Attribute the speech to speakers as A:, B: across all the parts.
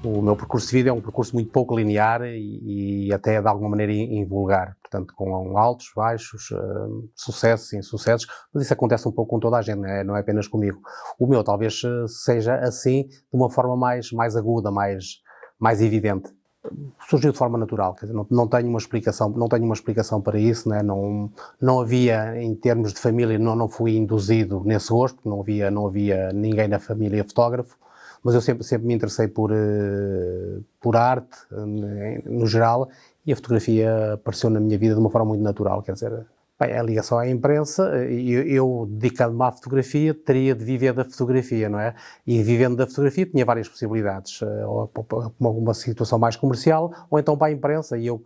A: O meu percurso de vida é um percurso muito pouco linear e até de alguma maneira invulgar, portanto com altos, baixos, sucessos e insucessos, mas isso acontece um pouco com toda a gente, não é apenas comigo. O meu talvez seja assim de uma forma mais aguda, mais evidente. Surgiu de forma natural, quer dizer, não tenho uma explicação para isso, né? Não havia, em termos de família, não fui induzido nesse gosto, porque não havia ninguém na família fotógrafo, mas eu sempre me interessei por arte, no geral, e a fotografia apareceu na minha vida de uma forma muito natural, quer dizer, bem, a ligação à imprensa, eu dedicando-me à fotografia, teria de viver da fotografia, não é? E vivendo da fotografia tinha várias possibilidades, uma situação mais comercial, ou então para a imprensa, e eu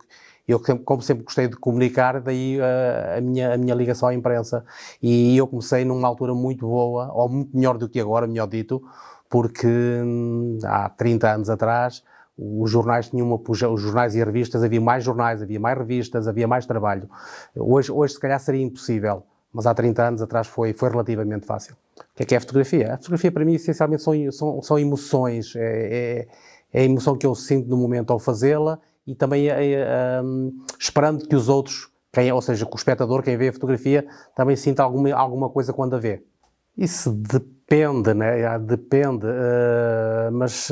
A: como sempre gostei de comunicar, daí a minha ligação à imprensa. E eu comecei numa altura muito boa, ou muito melhor do que agora, melhor dito, porque há 30 anos atrás os jornais os jornais e revistas, havia mais jornais, havia mais revistas, havia mais trabalho. Hoje se calhar seria impossível, mas há 30 anos atrás foi relativamente fácil. O que é a fotografia? A fotografia para mim essencialmente são emoções, é a emoção que eu sinto no momento ao fazê-la e também esperando que os outros, ou seja, que o espectador, quem vê a fotografia, também sinta alguma coisa quando a vê. Isso depende, né? Depende, mas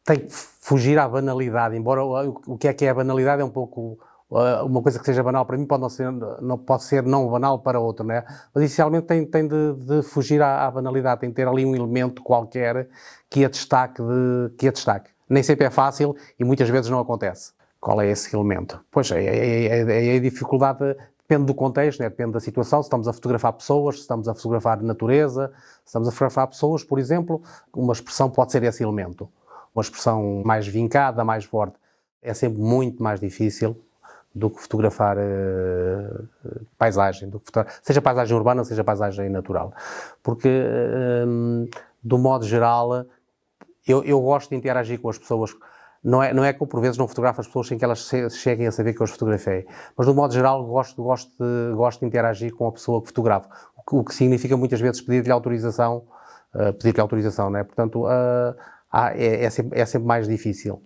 A: tem que fugir à banalidade, embora o que é a banalidade é um pouco uma coisa que seja banal para mim pode ser não banal para outro, né? Mas essencialmente tem de fugir à banalidade, tem de ter ali um elemento qualquer que a destaque. Nem sempre é fácil e muitas vezes não acontece. Qual é esse elemento? Pois é a dificuldade. Depende do contexto, né? Depende da situação, se estamos a fotografar pessoas, se estamos a fotografar natureza, se estamos a fotografar pessoas, por exemplo, uma expressão pode ser esse elemento. Uma expressão mais vincada, mais forte. É sempre muito mais difícil do que fotografar paisagem, seja paisagem urbana, seja paisagem natural. Porque, do modo geral, eu gosto de interagir com as pessoas. Não é que eu, por vezes, não fotografo as pessoas sem que elas cheguem a saber que eu as fotografei. Mas, do modo geral, gosto de interagir com a pessoa que fotografo. O que significa, muitas vezes, pedir-lhe autorização, não é? Portanto, é sempre mais difícil.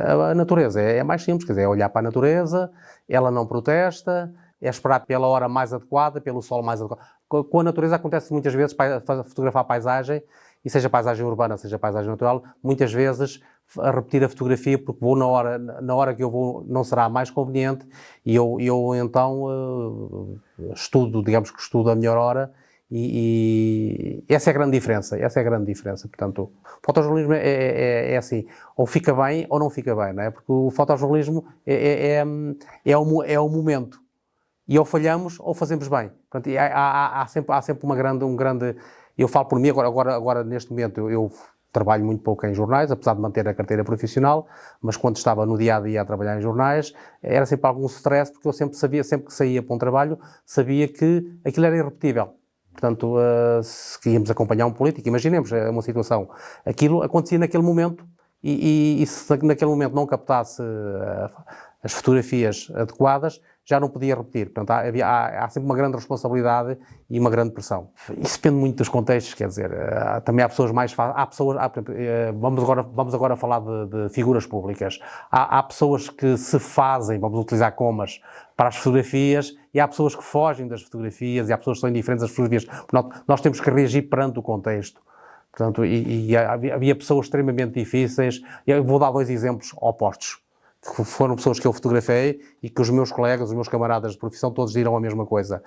A: A natureza é mais simples, quer dizer, é olhar para a natureza, ela não protesta, é esperar pela hora mais adequada, pelo sol mais adequado. Com a natureza acontece muitas vezes fotografar a paisagem, e seja paisagem urbana, seja paisagem natural, muitas vezes a repetir a fotografia, porque vou na hora que eu vou não será mais conveniente, e eu então estudo a melhor hora, e essa é a grande diferença, portanto, o fotojornalismo é assim, ou fica bem ou não fica bem, não é? Porque o fotojornalismo é o momento, e ou falhamos ou fazemos bem, portanto, há sempre um grande, eu falo por mim, agora neste momento eu trabalho muito pouco em jornais, apesar de manter a carteira profissional, mas quando estava no dia-a-dia a trabalhar em jornais, era sempre algum stress, porque eu sempre que saía para um trabalho, sabia que aquilo era irrepetível. Portanto, se íamos acompanhar um político, imaginemos uma situação, aquilo acontecia naquele momento e se naquele momento não captasse as fotografias adequadas, já não podia repetir. Portanto, há sempre uma grande responsabilidade e uma grande pressão. Isso depende muito dos contextos, quer dizer, também há pessoas mais fáceis, vamos agora falar de figuras públicas. Há pessoas que se fazem, vamos utilizar comas, para as fotografias, e há pessoas que fogem das fotografias, e há pessoas que são indiferentes às fotografias. Nós temos que reagir perante o contexto. Portanto, havia pessoas extremamente difíceis. Eu vou dar 2 exemplos opostos. Foram pessoas que eu fotografei e que os meus colegas, os meus camaradas de profissão, todos dirão a mesma coisa.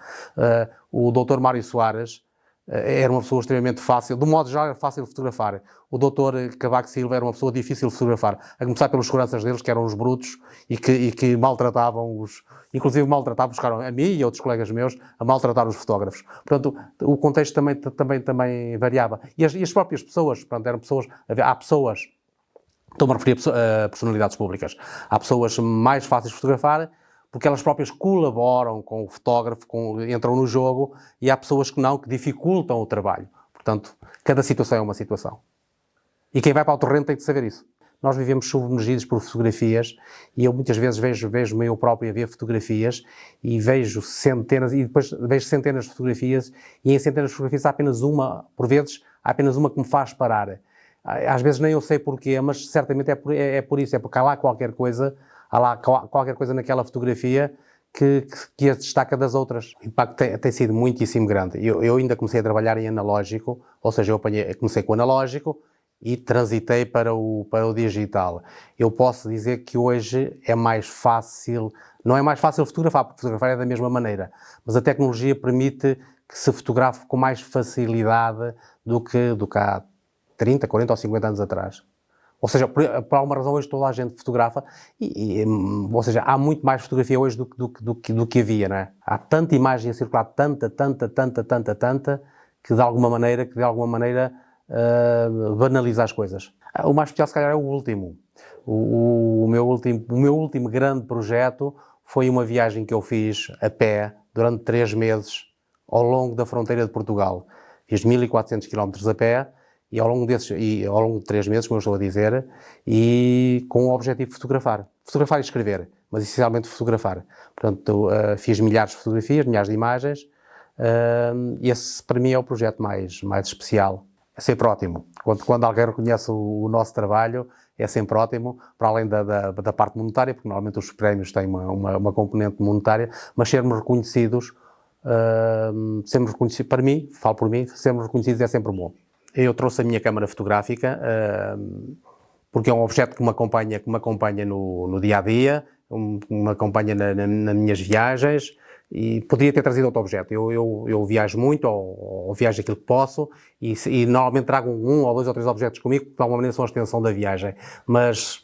A: O Dr. Mário Soares era uma pessoa extremamente fácil, de modo geral era fácil de fotografar. O Dr. Cavaco Silva era uma pessoa difícil de fotografar, a começar pelos seguranças deles, que eram os brutos e que maltratavam inclusive buscaram a mim e a outros colegas meus a maltratar os fotógrafos. Portanto, o contexto também variava. E as próprias pessoas, portanto, há pessoas, estou-me a referir a personalidades públicas, há pessoas mais fáceis de fotografar, porque elas próprias colaboram com o fotógrafo, entram no jogo, e há pessoas que dificultam o trabalho. Portanto, cada situação é uma situação. E quem vai para o terreno tem de saber isso. Nós vivemos submergidos por fotografias, e eu muitas vezes vejo-me eu próprio a ver fotografias, e vejo centenas de fotografias, e em centenas de fotografias há apenas uma, por vezes, há apenas uma que me faz parar. às vezes nem eu sei porquê, mas certamente é por isso, é porque há lá qualquer coisa naquela fotografia que as destaca das outras. O impacto tem sido muitíssimo grande. Eu ainda comecei a trabalhar em analógico, ou seja, comecei com o analógico e transitei para o digital. Eu posso dizer que hoje é mais fácil, não é mais fácil fotografar, porque fotografar é da mesma maneira, mas a tecnologia permite que se fotografe com mais facilidade do que há 30, 40 ou 50 anos atrás. Ou seja, por alguma razão hoje toda a gente fotografa, ou seja, há muito mais fotografia hoje do que havia, não é? Há tanta imagem a circular, tanta, que de alguma maneira banaliza as coisas. O mais especial, se calhar, é o último. O meu último grande projeto foi uma viagem que eu fiz a pé durante 3 meses ao longo da fronteira de Portugal. Fiz 1400 km a pé e ao longo de 3 meses, como eu estou a dizer, e com o objetivo de fotografar e escrever, mas essencialmente fotografar. Portanto, fiz milhares de fotografias, milhares de imagens, e esse para mim é o projeto mais especial. É sempre ótimo. Quando alguém reconhece o nosso trabalho, é sempre ótimo, para além da parte monetária, porque normalmente os prémios têm uma componente monetária, mas sermos reconhecidos, para mim, falo por mim, sermos reconhecidos é sempre bom. Eu trouxe a minha câmara fotográfica, porque é um objeto que me acompanha no dia-a-dia, me acompanha nas minhas viagens, e poderia ter trazido outro objeto. Eu viajo muito, ou viajo aquilo que posso, e normalmente trago 1 ou 2 ou 3 objetos comigo, que de alguma maneira são a extensão da viagem. Mas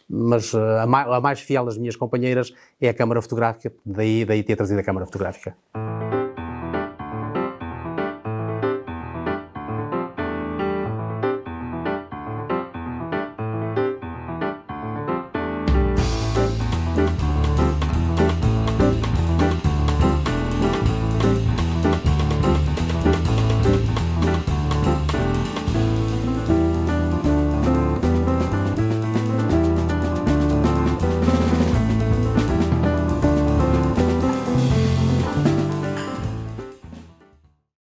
A: a mais fiel das minhas companheiras é a câmara fotográfica, daí ter trazido a câmara fotográfica.